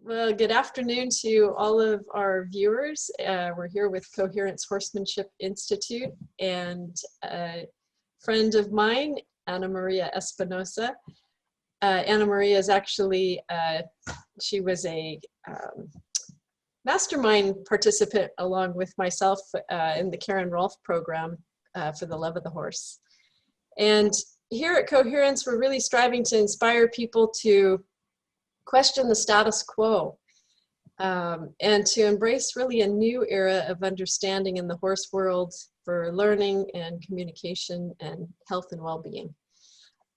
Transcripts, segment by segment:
Well, good afternoon to all of our viewers. We're here with Coherence Horsemanship Institute and a friend of mine, AnaMaria Espinosa. AnaMaria is actually, she was a mastermind participant along with myself in the Karen Rolfe program for the Love of the Horse. And here at Coherence, we're really striving to inspire people to question the status quo and to embrace really a new era of understanding in the horse world for learning and communication and health and well-being.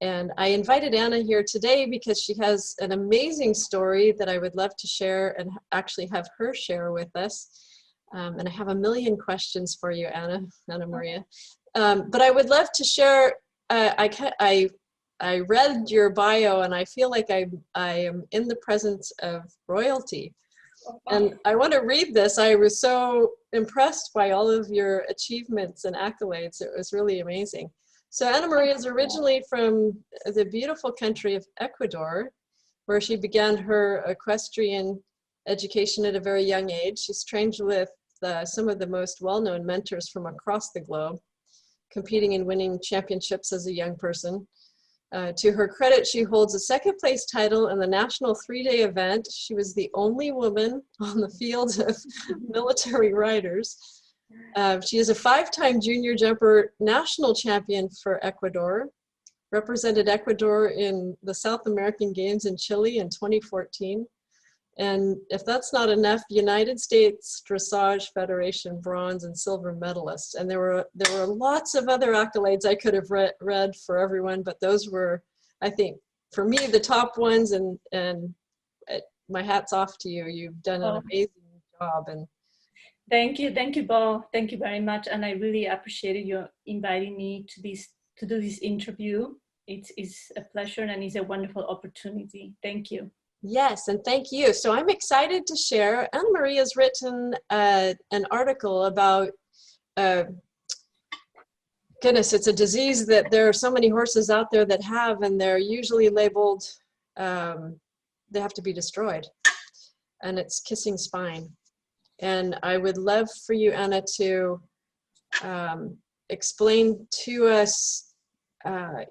And I invited Anna here today because she has an amazing story that I would love to share and actually have her share with us. And I have a million questions for you, AnaMaria. But I would love to share, I read your bio and I feel like I am in the presence of royalty. And I want to read this. I was so impressed by all of your achievements and accolades. It was really amazing. So AnaMaria is originally from the beautiful country of Ecuador, where she began her equestrian education at a very young age. She's trained with some of the most well-known mentors from across the globe, competing and winning championships as a young person. To her credit, she holds a second place title in the national 3-day event. She was the only woman on the field of military riders. She is a 5-time junior jumper national champion for Ecuador, represented Ecuador in the South American Games in Chile in 2014. And if that's not enough, United States Dressage Federation bronze and silver medalist. And there were lots of other accolades I could have read for everyone, but those were, I think, for me, the top ones. And my hat's off to you. You've done an amazing job. And thank you, Bo. Thank you very much. And I really appreciated you inviting me to do this interview. It's a pleasure and it's a wonderful opportunity. Thank you. Yes, and thank you. So I'm excited to share. AnaMaria's written an article about, goodness, it's a disease that there are so many horses out there that have, and they're usually labeled, they have to be destroyed. And it's kissing spine. And I would love for you, Anna, to explain to us,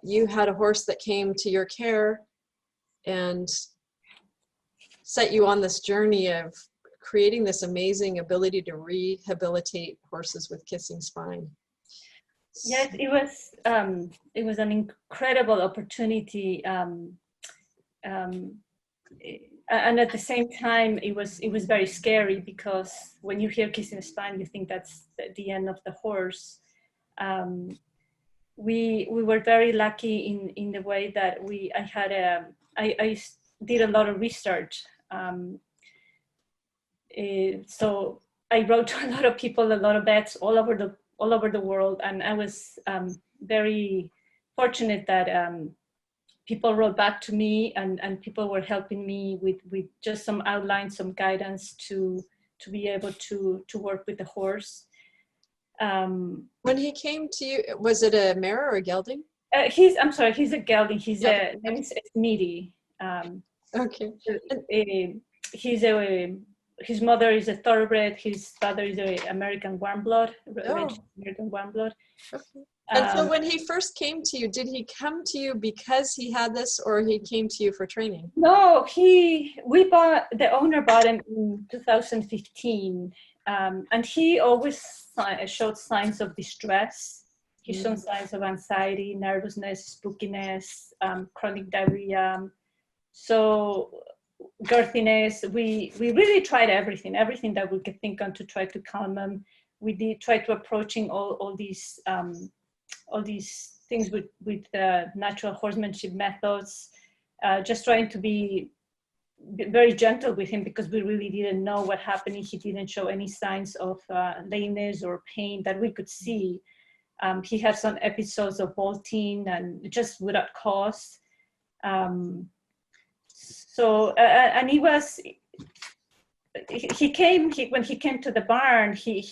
you had a horse that came to your care and set you on this journey of creating this amazing ability to rehabilitate horses with kissing spine. Yes, it was an incredible opportunity, and at the same time, it was very scary because when you hear kissing spine, you think that's the end of the horse. We were very lucky in the way that I did a lot of research. So I wrote to a lot of people, a lot of vets all over the world, and I was very fortunate that people wrote back to me and people were helping me with just some outlines, some guidance to be able to work with the horse. When he came to you, was it a mare or a gelding? I'm sorry, he's a gelding. His name is Smitty. Okay. His mother is a thoroughbred. His father is an American warm blood, American warm blood. Okay. And so when he first came to you, did he come to you because he had this, or he came to you for training? No, the owner bought him in 2015, and he always showed signs of distress. He showed signs of anxiety, nervousness, spookiness, chronic diarrhea. So girthiness, we really tried everything that we could think on to try to calm them. We did try to approaching all these things with natural horsemanship methods, just trying to be very gentle with him because we really didn't know what happened. He didn't show any signs of lameness or pain that we could see. He had some episodes of bolting and just without cause. So, and when he came to the barn, he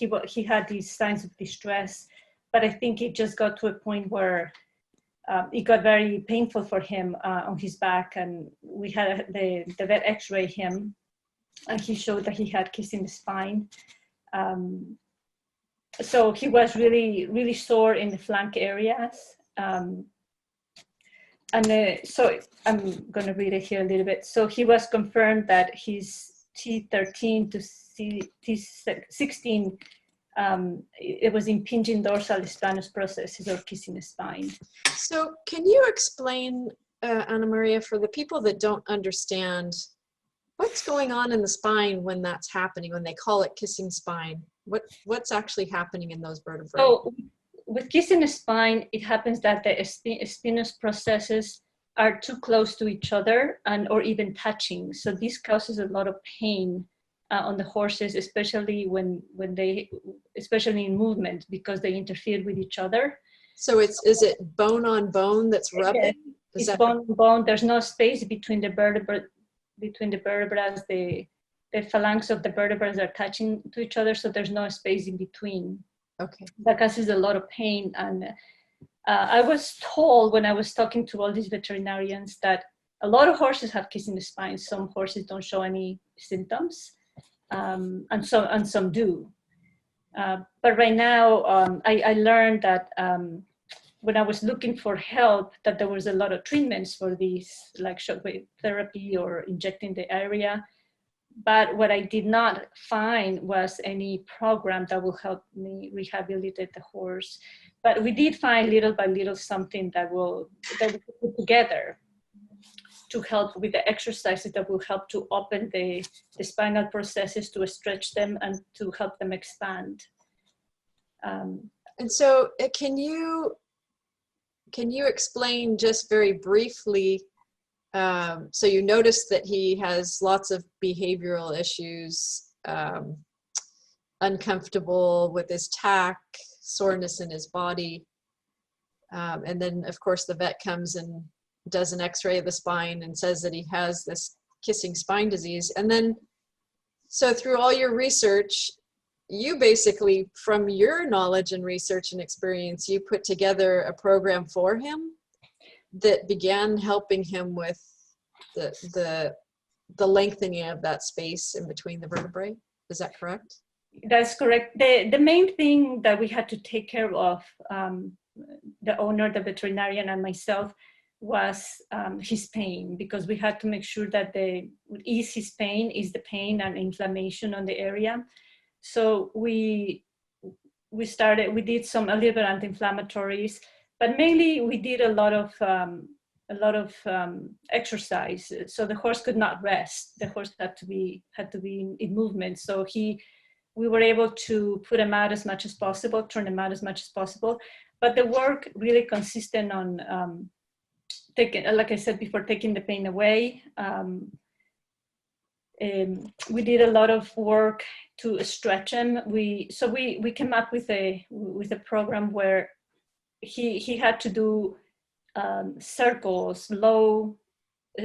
had these signs of distress, but I think it just got to a point where it got very painful for him on his back, and we had the vet x-ray him, and he showed that he had kissing the spine. So he was really sore in the flank areas. So I'm going to read it here a little bit. So he was confirmed that his T13 to T16, it was impinging dorsal spinous processes or kissing the spine. So can you explain, AnaMaria, for the people that don't understand, what's going on in the spine when that's happening, when they call it kissing spine? What's actually happening in those vertebrae? So with kissing the spine, it happens that the spinous processes are too close to each other or even touching. So this causes a lot of pain on the horses, especially especially in movement, because they interfere with each other. So is it bone on bone that's rubbing? It's bone on bone. There's no space between the vertebrae. The phalanx of the vertebrae are touching to each other, so there's no space in between. Okay. That causes a lot of pain. And I was told when I was talking to all these veterinarians that a lot of horses have kissing the spine. Some horses don't show any symptoms, and some do. But right now, I learned that when I was looking for help, that there was a lot of treatments for these, like shockwave therapy or injecting the area. But what I did not find was any program that will help me rehabilitate the horse. But we did find little by little something that we could put together to help with the exercises that will help to open the spinal processes, to stretch them and to help them expand. And so can you explain just very briefly, so you noticed that he has lots of behavioral issues, uncomfortable with his tack, soreness in his body. And then of course the vet comes and does an x-ray of the spine and says that he has this kissing spine disease. And then, so through all your research, you basically, from your knowledge and research and experience, you put together a program for him that began helping him with the lengthening of that space in between the vertebrae. Is that correct? That's correct. The main thing that we had to take care of, the owner, the veterinarian, and myself, was his pain, because we had to make sure that the ease his pain is the pain and inflammation on the area. So we did a little bit anti-inflammatories, but mainly we did a lot of exercise. So the horse could not rest. The horse had to be in movement. So we were able to put him out as much as possible, turn him out as much as possible. But the work really consisted on taking, like I said before, taking the pain away. We did a lot of work to stretch him. We came up with a program where he had to do circles, low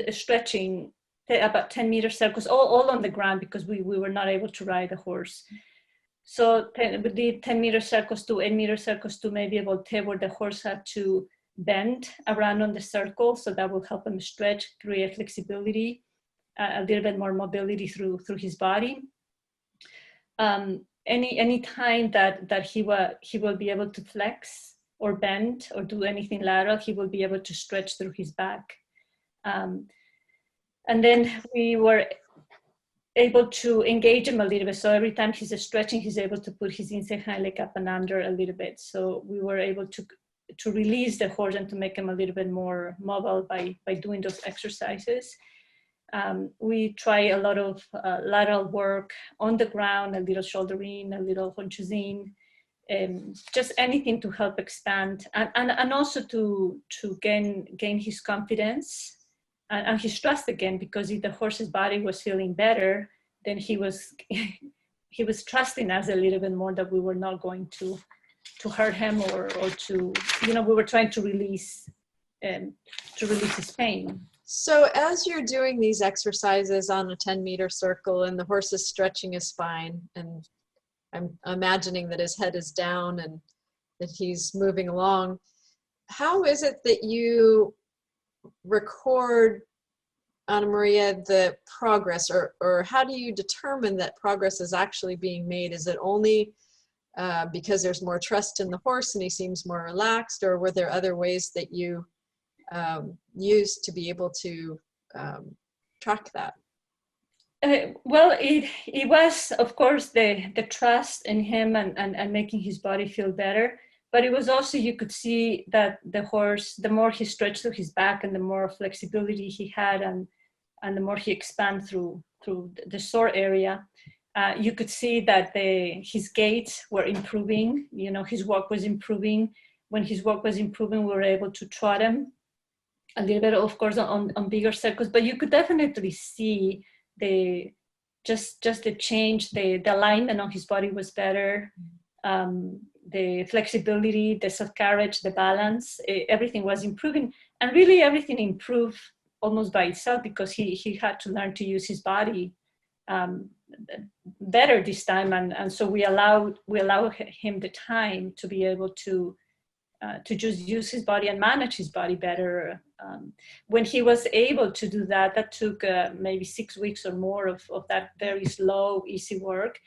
stretching, about 10-meter circles, all on the ground, because we were not able to ride the horse. So we did 10-meter circles to 8-meter circles to maybe a volte, where the horse had to bend around on the circle, so that will help him stretch, create flexibility, a little bit more mobility through his body. Any time that he will be able to flex or bend or do anything lateral, he will be able to stretch through his back. And then we were able to engage him a little bit. So every time he's stretching, he's able to put his inside hind leg up and under a little bit. So we were able to release the horse and to make him a little bit more mobile by doing those exercises. We try a lot of lateral work on the ground, a little shouldering, a little hunching, just anything to help expand and also to gain his confidence and his trust again, because if the horse's body was feeling better, then he was trusting us a little bit more, that we were not going to hurt him or to, we were trying to release his pain. So as you're doing these exercises on a 10-meter circle and the horse is stretching his spine, and I'm imagining that his head is down and that he's moving along, how is it that you record AnaMaria, the progress, or how do you determine that progress is actually being made? Is it only because there's more trust in the horse and he seems more relaxed, or were there other ways that you used to be able to track that? Well, it was, of course, the trust in him and making his body feel better. But it was also, you could see that the horse, the more he stretched to his back and the more flexibility he had, and the more he expanded through the sore area, you could see that his gaits were improving. You know, his walk was improving. When his walk was improving, we were able to trot him a little bit, of course, on bigger circles. But you could definitely see just the change. The alignment on his body was better. The flexibility, the self-carriage, the balance, everything was improving. And really everything improved almost by itself, because he had to learn to use his body better this time. And so we allow him the time to be able to just use his body and manage his body better. When he was able to do that, that took maybe 6 weeks or more of that very slow, easy work.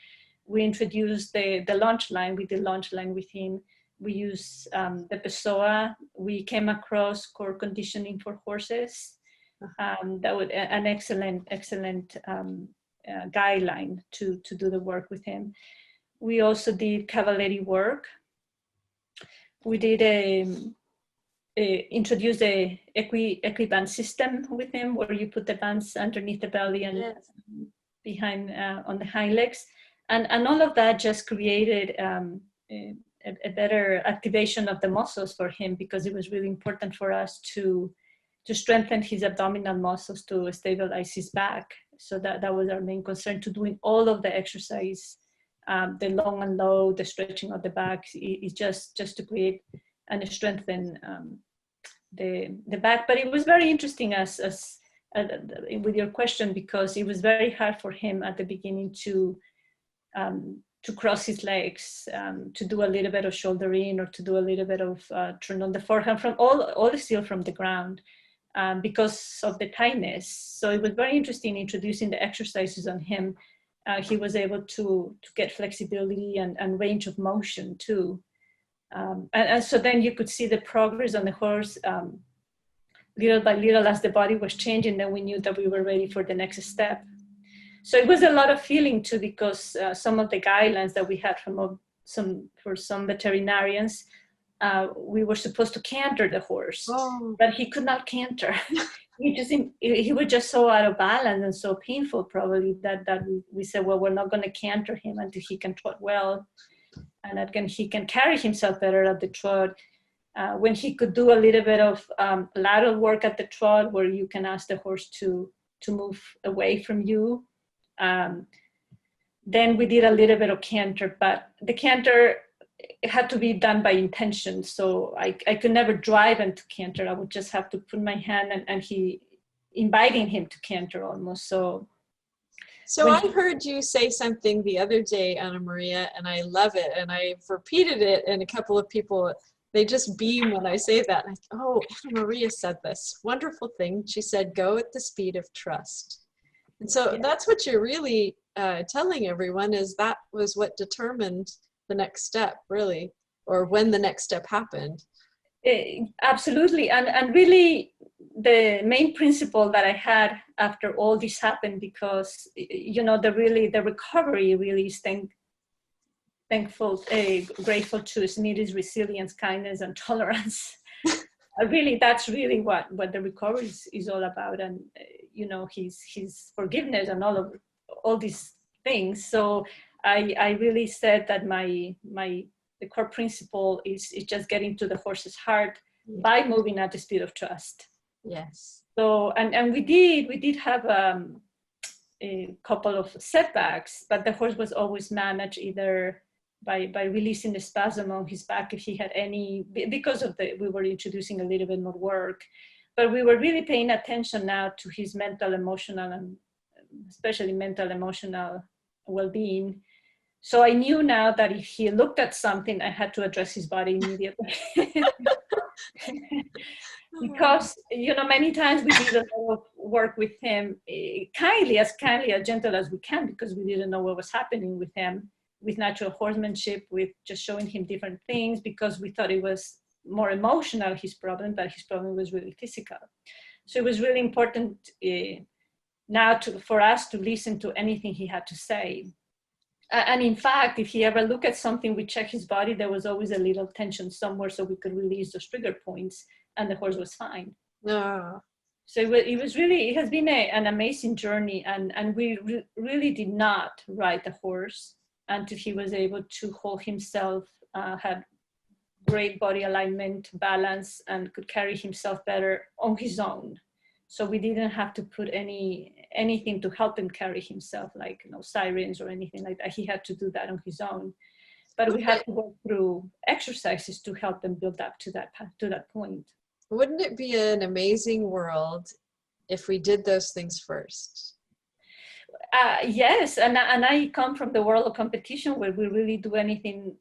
We introduced the launch line. We did launch line with him. We used the Pessoa. We came across core conditioning for horses. That was an excellent guideline to do the work with him. We also did cavalry work. We did introduce a equiband system with him, where you put the bands underneath the belly and behind on the hind legs. And all of that just created a better activation of the muscles for him, because it was really important for us to strengthen his abdominal muscles to stabilize his back. So that was our main concern, to doing all of the exercise, the long and low, the stretching of the back, is just to create and strengthen the back. But it was very interesting as with your question, because it was very hard for him at the beginning to cross his legs, to do a little bit of shoulder in, or to do a little bit of turn on the forehand, from all still from the ground, because of the tightness. So it was very interesting introducing the exercises on him. He was able to get flexibility and range of motion too. And so then you could see the progress on the horse little by little as the body was changing. Then we knew that we were ready for the next step. So it was a lot of feeling too, because some of the guidelines that we had for some veterinarians, we were supposed to canter the horse, but he could not canter. He was just so out of balance and so painful, probably, that we said, well, we're not going to canter him until he can trot well, and again he can carry himself better at the trot. When he could do a little bit of lateral work at the trot, where you can ask the horse to move away from you. Then we did a little bit of canter, but the canter, it had to be done by intention. So I could never drive him to canter. I would just have to put my hand and he, inviting him to canter almost. So I heard you say something the other day, AnaMaria, and I love it. And I've repeated it, and a couple of people, they just beam when I say that. And I, oh, AnaMaria said this wonderful thing. She said, go at the speed of trust. And so that's what you're really telling everyone, is that was what determined the next step, really, or when the next step happened. Absolutely. And really the main principle that I had after all this happened, because, you know, the recovery really is grateful to Smitty's resilience, kindness, and tolerance. Really, that's really what the recovery is all about. And, you know, his forgiveness and all these things. So I really said that the core principle is just getting to the horse's heart by moving at the speed of trust. Yes. So, and we did have a couple of setbacks, but the horse was always managed either by releasing the spasm on his back if he had any, because of we were introducing a little bit more work, but we were really paying attention now to his mental, emotional, and especially mental, emotional well-being. So I knew now that if he looked at something, I had to address his body immediately. because, many times we did a lot of work with him, kindly, as gentle as we can, because we didn't know what was happening with him, with natural horsemanship, with just showing him different things, because we thought it was more emotional, his problem, but his problem was really physical. So it was really important now for us to listen to anything he had to say. And in fact, if he ever looked at something, we checked his body, there was always a little tension somewhere, so we could release those trigger points, and the horse was fine. No. So it has been an amazing journey, and we really did not ride the horse until he was able to hold himself, had great body alignment, balance, and could carry himself better on his own. So we didn't have to put anything to help him carry himself, like sirens or anything like that. He had to do that on his own. But we had to go through exercises to help them build up to that point. Wouldn't it be an amazing world if we did those things first? Yes, and I come from the world of competition where we really do anything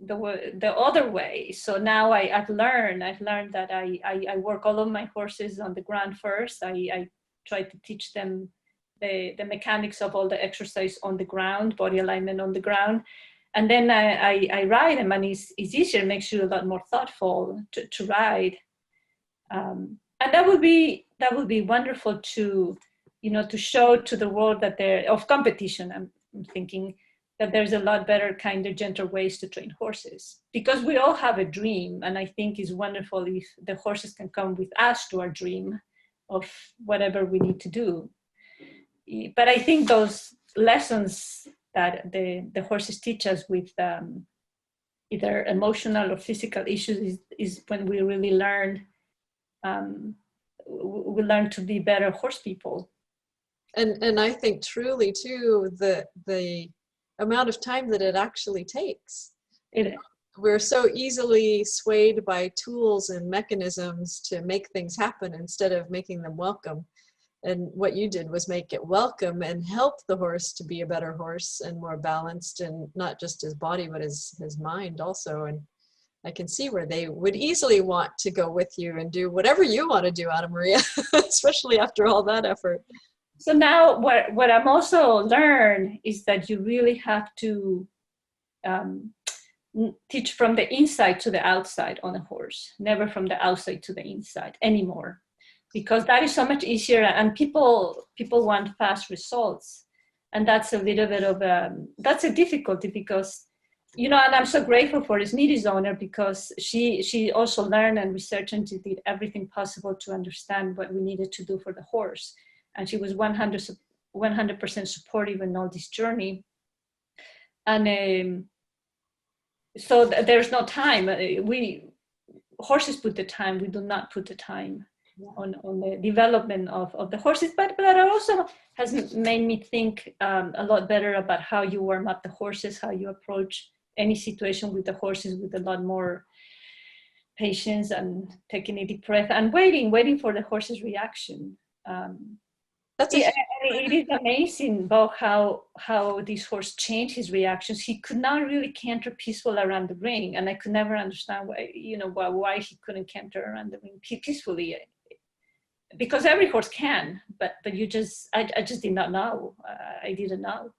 the other way. So now I've learned that I work all of my horses on the ground first. I try to teach them the mechanics of all the exercise on the ground, body alignment on the ground. And then I ride them, and it's easier, makes you a lot more thoughtful to ride. And that would be wonderful to show to the world that of competition. I'm thinking that there's a lot better, kinder, gentle ways to train horses, because we all have a dream. And I think it's wonderful if the horses can come with us to our dream of whatever we need to do. But I think those lessons that the horses teach us with either emotional or physical issues is when we really learn, we learn to be better horse people. And I think truly too, the amount of time that it actually takes. We're so easily swayed by tools and mechanisms to make things happen instead of making them welcome. And what you did was make it welcome and help the horse to be a better horse and more balanced, and not just his body, but his mind also. And I can see where they would easily want to go with you and do whatever you want to do, AnaMaria, especially after all that effort. So now what I'm also learned is that you really have to teach from the inside to the outside on a horse, never from the outside to the inside anymore, because that is so much easier, and people want fast results. And that's a little bit of that's a difficulty, because, and I'm so grateful for Smitty's owner, because she also learned and researched and she did everything possible to understand what we needed to do for the horse. And she was 100% supportive in all this journey. And so there's no time. Horses put the time. We do not put the time on the development of the horses. But it also has made me think a lot better about how you warm up the horses, how you approach any situation with the horses with a lot more patience, and taking a deep breath and waiting for the horse's reaction. It is amazing about how this horse changed his reactions. He could not really canter peaceful around the ring, and I could never understand why he couldn't canter around the ring peacefully, because every horse can, but I just did not know. I didn't know.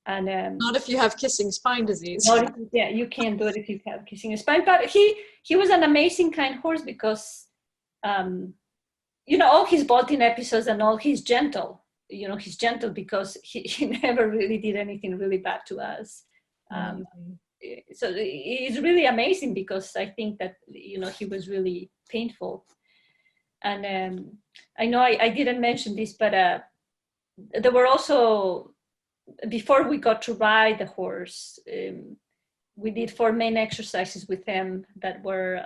And not if you have kissing spine disease. You can't do it if you have kissing spine. But he was an amazing kind horse, because all his bolting episodes and all, he's gentle. He's gentle because he never really did anything really bad to us. So it's really amazing, because I think that, he was really painful. And I know I didn't mention this, but there were also, before we got to ride the horse, we did 4 main exercises with him that were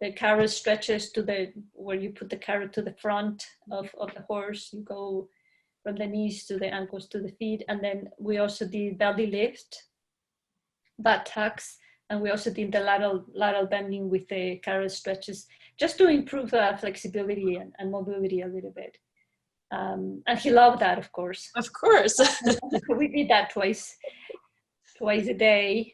the carrot stretches where you put the carrot to the front of the horse. You go from the knees to the ankles to the feet. And then we also did belly lift, butt tucks, and we also did the lateral bending with the carrot stretches, just to improve flexibility and mobility a little bit. And he loved that, of course. Of course. We did that twice a day.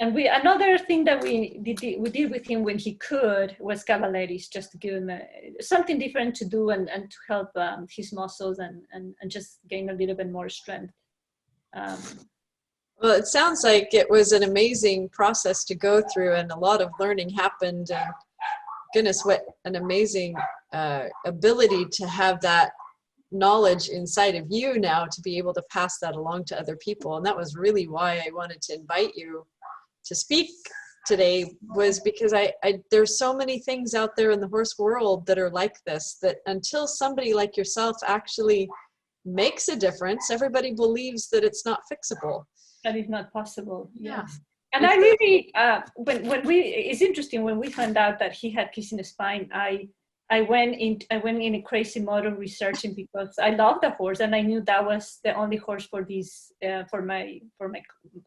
And another thing that we did with him when he could was cavalleries, just to give him something different to do and to help his muscles and just gain a little bit more strength. Well, it sounds like it was an amazing process to go through, and a lot of learning happened. And goodness, what an amazing ability to have that knowledge inside of you now to be able to pass that along to other people. And that was really why I wanted to invite you to speak today, was because there's so many things out there in the horse world that are like this, that until somebody like yourself actually makes a difference, everybody believes that it's not fixable. That is not possible. Yeah. Yes. And I really, it's interesting, when we found out that he had kiss in the spine, I went in a crazy mode of researching, because I love the horse, and I knew that was the only horse for this, for my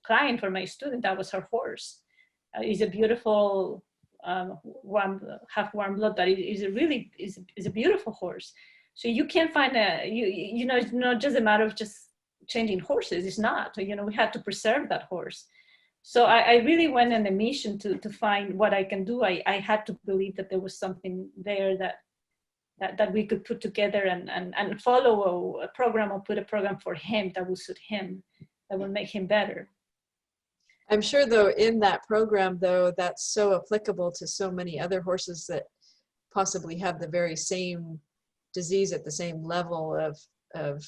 client, for my student. That was her horse. It's a beautiful half warm blood, but it is a beautiful horse. So you can't find you know, it's not just a matter of just changing horses. It's not, you know, we had to preserve that horse. So I really went on a mission to find what I can do. I had to believe that there was something there that we could put together and follow a program, or put a program for him that would suit him, that would make him better. I'm sure, though, in that program, though, that's so applicable to so many other horses that possibly have the very same disease at the same level of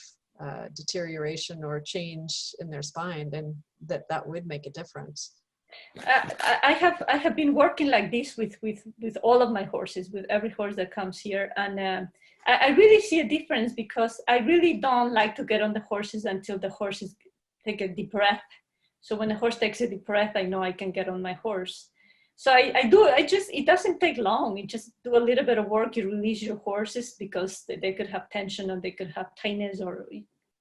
deterioration or change in their spine, and that would make a difference. I have been working like this with all of my horses, with every horse that comes here, and I really see a difference, because I really don't like to get on the horses until the horses take a deep breath. So when the horse takes a deep breath, I know I can get on my horse. So it doesn't take long. You just do a little bit of work. You release your horses, because they could have tension, and they could have tightness, or,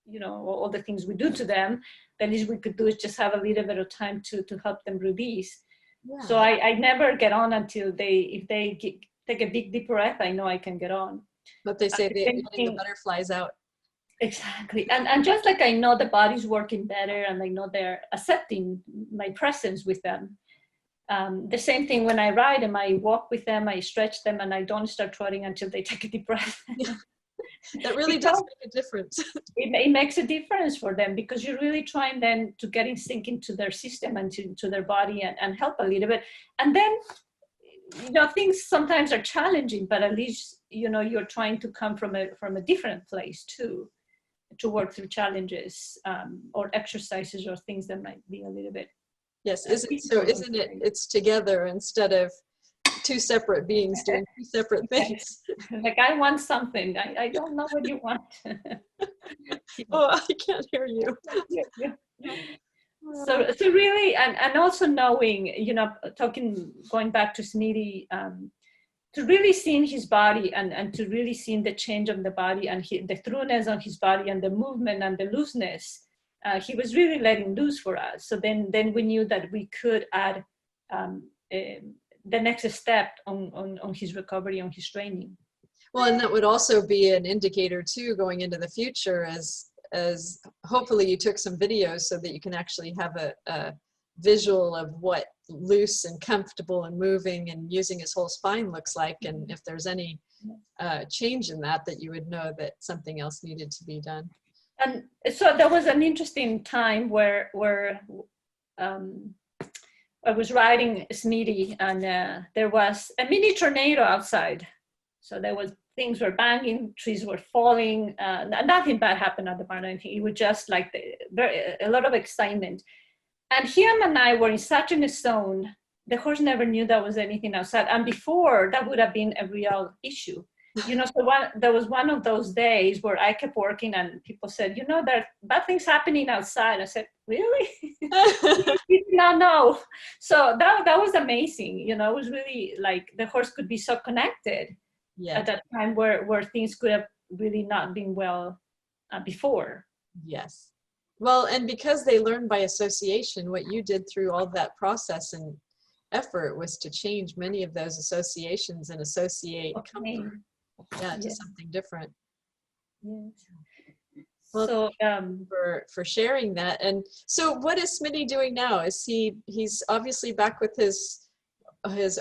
you know, all the things we do to them. The least we could do is just have a little bit of time to help them release. Yeah. So I never get on until if they take a big deep breath, I know I can get on. But they say they're letting the butterflies out. Exactly. And just like I know the body's working better, and I know they're accepting my presence with them. The same thing when I ride them, I walk with them, I stretch them, and I don't start trotting until they take a deep breath. Yeah. That really does make a difference. It makes a difference for them, because you're really trying then to get in sync into their system and to their body, and help a little bit. And then, you know, things sometimes are challenging, but at least, you know, you're trying to come from a different place too, to work through challenges, or exercises, or things that might be a little bit. Yes, isn't it? It's together instead of two separate beings doing two separate things. Like, I want something. I don't know what you want. Oh, I can't hear you. Yeah. So really, and also knowing, you know, going back to Smitty, to really seeing his body, and to really seeing the change of the body, and the throughness on his body, and the movement and the looseness. He was really letting loose for us. So then we knew that we could add the next step on his recovery, on his training. Well, and that would also be an indicator too, going into the future, as hopefully you took some videos so that you can actually have a visual of what loose and comfortable and moving and using his whole spine looks like. And if there's any change in that you would know that something else needed to be done. And so there was an interesting time where I was riding Smitty, and there was a mini tornado outside. So things were banging, trees were falling, nothing bad happened at the barn. It was just like a lot of excitement. And him and I were in such a zone, the horse never knew there was anything outside. And before, that would have been a real issue. You know, so there was one of those days where I kept working, and people said, you know, there are bad things happening outside. I said, really? No. So that was amazing. You know, it was really like the horse could be so connected at that time where things could have really not been well before. Yes. Well, and because they learn by association, what you did through all that process and effort was to change many of those associations and associate comfort. Yeah, to something different. Yes. Well, So for sharing that. And so what is Smitty doing now? Is he's obviously back with his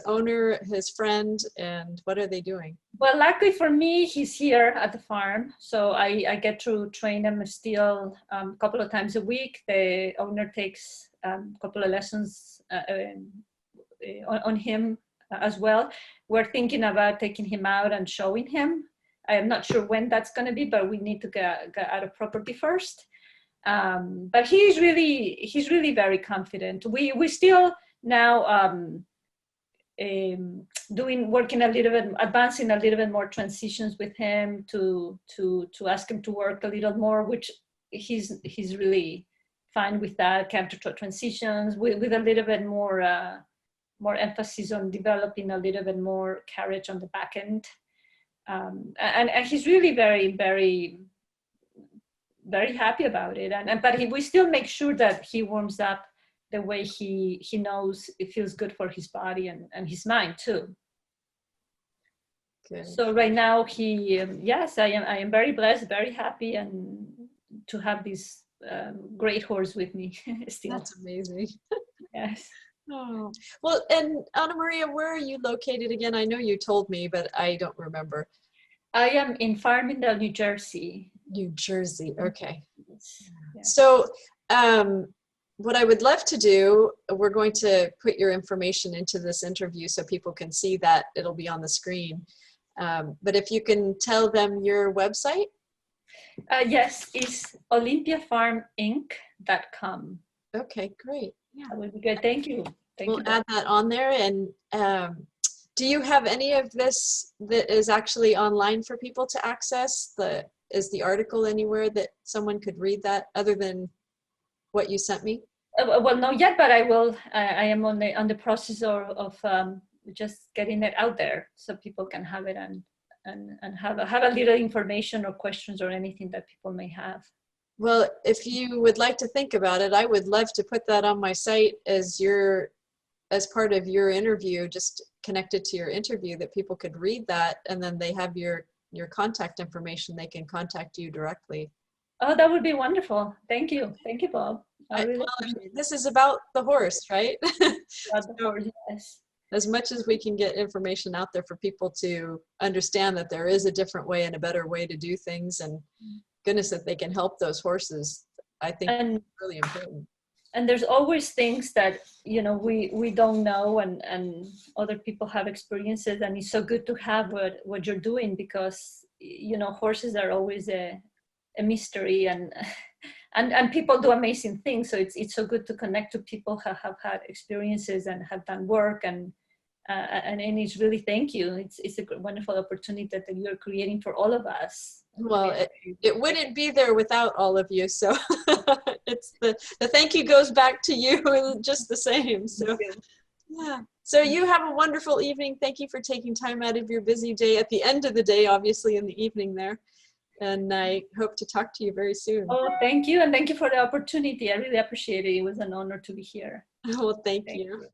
owner, his friend, and what are they doing? well, luckily for me, he's here at the farm, so I get to train him still a couple of times a week. The owner takes a couple of lessons on him as well. We're thinking about taking him out and showing him. I am not sure when that's going to be, but we need to get out of property first. But he's really very confident. We still now working a little bit, advancing a little bit more transitions with him to ask him to work a little more, which he's really fine with that. Character transitions with a little bit more emphasis on developing a little bit more courage on the back end. And he's really very happy about it. But we still make sure that he warms up the way he knows it feels good for his body and his mind too. Good. So right now yes, I am very blessed, very happy, and to have this great horse with me still. That's amazing. Yes. Oh, well, and AnaMaria, where are you located again? I know you told me, but I don't remember. I am in Farmingdale, New Jersey. New Jersey, okay. Yes. So what I would love to do, we're going to put your information into this interview so people can see that. It'll be on the screen. But if you can tell them your website. Yes, it's olympiafarminc.com. Okay, great. Yeah. That would be good. Thank you. We'll add that on there. And do you have any of this that is actually online for people to access? Is the article anywhere that someone could read that other than what you sent me? Well, not yet, but I will. I am on the process of just getting it out there so people can have it and have a little information or questions or anything that people may have. Well, if you would like to think about it, I would love to put that on my site as part of your interview, just connected to your interview, that people could read that, and then they have your contact information. They can contact you directly. Oh, that would be wonderful. Thank you, Bob. This is about the horse, right? About the horse, yes. As much as we can get information out there for people to understand that there is a different way and a better way to do things, and goodness, that they can help those horses, I think it's really important. And there's always things that we don't know, and other people have experiences, and it's so good to have what you're doing, because horses are always a mystery, and people do amazing things. So it's so good to connect to people who have had experiences and have done work, and it's really, thank you. It's a wonderful opportunity that you're creating for all of us. Well, it wouldn't be there without all of you. So it's the thank you goes back to you just the same. So yeah. So you have a wonderful evening. Thank you for taking time out of your busy day at the end of the day, obviously in the evening there. And I hope to talk to you very soon. Oh, thank you. And thank you for the opportunity. I really appreciate it. It was an honor to be here. Well, thank you.